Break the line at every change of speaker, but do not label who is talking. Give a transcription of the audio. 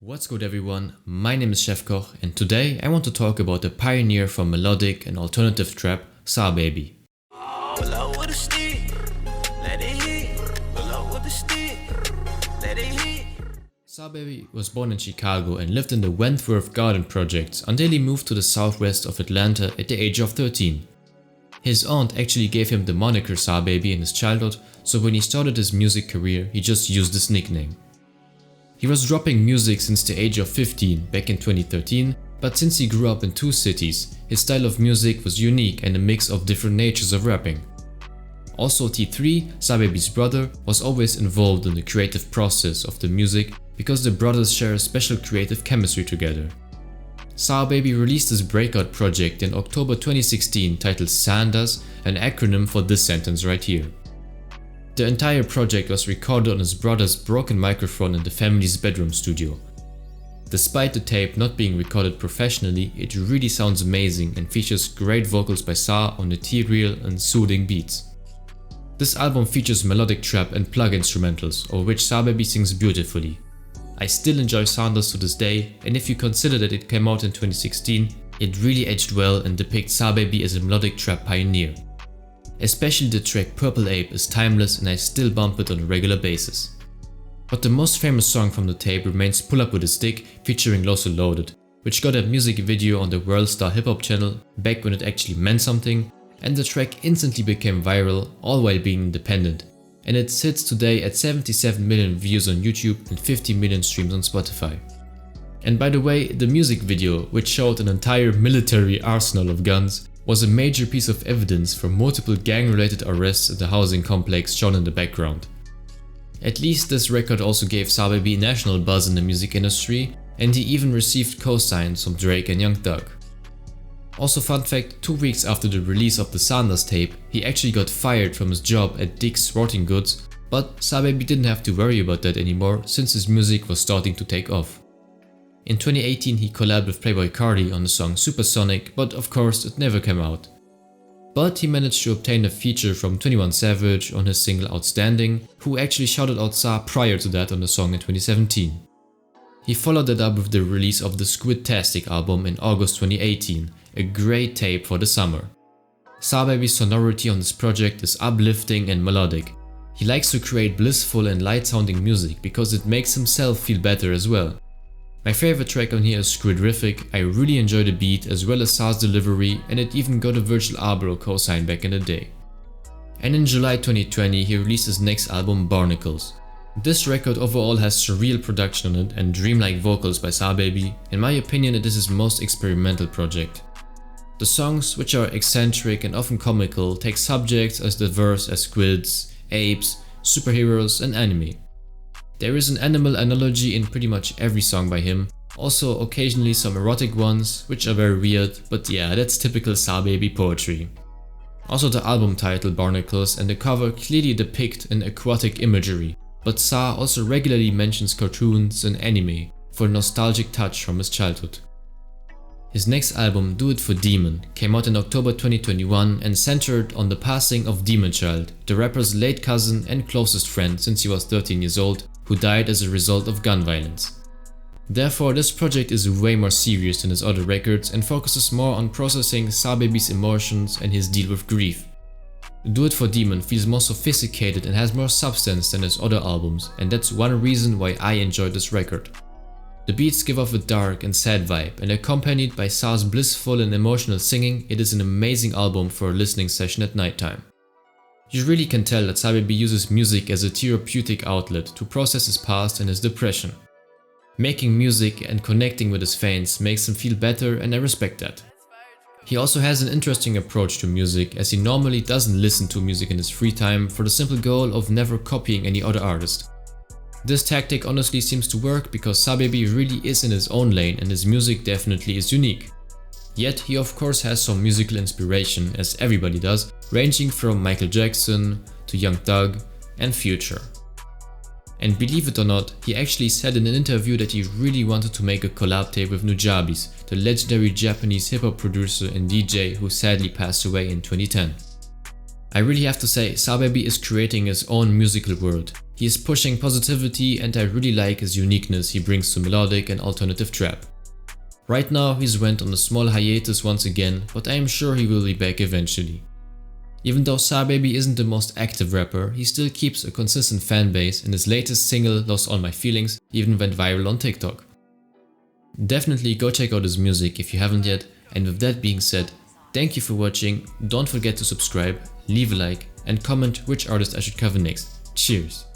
What's good everyone, my name is Chefkoch and today I want to talk about the pioneer for melodic and alternative trap, SahBabii. SahBabii was born in Chicago and lived in the Wentworth Garden Projects until he moved to the southwest of Atlanta at the age of 13. His aunt actually gave him the moniker SahBabii in his childhood, so when he started his music career he just used this nickname. He was dropping music since the age of 15 back in 2013, but since he grew up in two cities, his style of music was unique and a mix of different natures of rapping. Also T3, SahBabii's brother, was always involved in the creative process of the music because the brothers share a special creative chemistry together. SahBabii released his breakout project in October 2016 titled Sanders, an acronym for this sentence right here. The entire project was recorded on his brother's broken microphone in the family's bedroom studio. Despite the tape not being recorded professionally, it really sounds amazing and features great vocals by Sah on ethereal and soothing beats. This album features melodic trap and plug instrumentals, of which SahBabii sings beautifully. I still enjoy Sanders to this day, and if you consider that it came out in 2016, it really aged well and depicts SahBabii as a melodic trap pioneer. Especially the track Purple Ape is timeless and I still bump it on a regular basis. But the most famous song from the tape remains Pull Up With A Stick featuring Loso Loaded, which got a music video on the World Star Hip Hop channel back when it actually meant something, and the track instantly became viral, all while being independent, and it sits today at 77 million views on YouTube and 50 million streams on Spotify. And by the way, the music video, which showed an entire military arsenal of guns, was a major piece of evidence for multiple gang-related arrests at the housing complex shown in the background. At least this record also gave SahBabii national buzz in the music industry, and he even received co-signs from Drake and Young Thug. Also fun fact, 2 weeks after the release of the Sanders tape, he actually got fired from his job at Dick's Sporting Goods, but SahBabii didn't have to worry about that anymore since his music was starting to take off. In 2018 he collabed with Playboi Carti on the song Supersonic, but of course it never came out. But he managed to obtain a feature from 21 Savage on his single Outstanding, who actually shouted out Sah prior to that on the song in 2017. He followed that up with the release of the Squid-tastic album in August 2018, a great tape for the summer. SahBabii's sonority on this project is uplifting and melodic. He likes to create blissful and light sounding music because it makes himself feel better as well. My favorite track on here is Squidrific. I really enjoy the beat as well as Sah's delivery, and it even got a Virgil Abloh co-sign back in the day. And in July 2020 he released his next album Barnacles. This record overall has surreal production on it and dreamlike vocals by SahBabii. In my opinion it is his most experimental project. The songs, which are eccentric and often comical, take subjects as diverse as squids, apes, superheroes and anime. There is an animal analogy in pretty much every song by him, also occasionally some erotic ones, which are very weird, but yeah, that's typical SahBabii poetry. Also the album title Barnacles and the cover clearly depict an aquatic imagery, but Sah also regularly mentions cartoons and anime for a nostalgic touch from his childhood. His next album, Do It For Demon, came out in October 2021 and centered on the passing of Demon Child, the rapper's late cousin and closest friend since he was 13 years old, who died as a result of gun violence. Therefore, this project is way more serious than his other records and focuses more on processing SahBabii's emotions and his deal with grief. Do It For Demon feels more sophisticated and has more substance than his other albums, and that's one reason why I enjoyed this record. The beats give off a dark and sad vibe, and accompanied by Sah's blissful and emotional singing, it is an amazing album for a listening session at nighttime. You really can tell that SahBabii uses music as a therapeutic outlet to process his past and his depression. Making music and connecting with his fans makes him feel better, and I respect that. He also has an interesting approach to music, as he normally doesn't listen to music in his free time for the simple goal of never copying any other artist. This tactic honestly seems to work because SahBabii really is in his own lane and his music definitely is unique. Yet he of course has some musical inspiration, as everybody does, ranging from Michael Jackson to Young Thug and Future. And believe it or not, he actually said in an interview that he really wanted to make a collab tape with Nujabes, the legendary Japanese hip hop producer and DJ who sadly passed away in 2010. I really have to say, SahBabii is creating his own musical world. He is pushing positivity and I really like his uniqueness he brings to melodic and alternative trap. Right now he's went on a small hiatus once again, but I am sure he will be back eventually. Even though SahBabii isn't the most active rapper, he still keeps a consistent fanbase and his latest single Lost All My Feelings even went viral on TikTok. Definitely go check out his music if you haven't yet, and with that being said, thank you for watching, don't forget to subscribe, leave a like and comment which artist I should cover next. Cheers!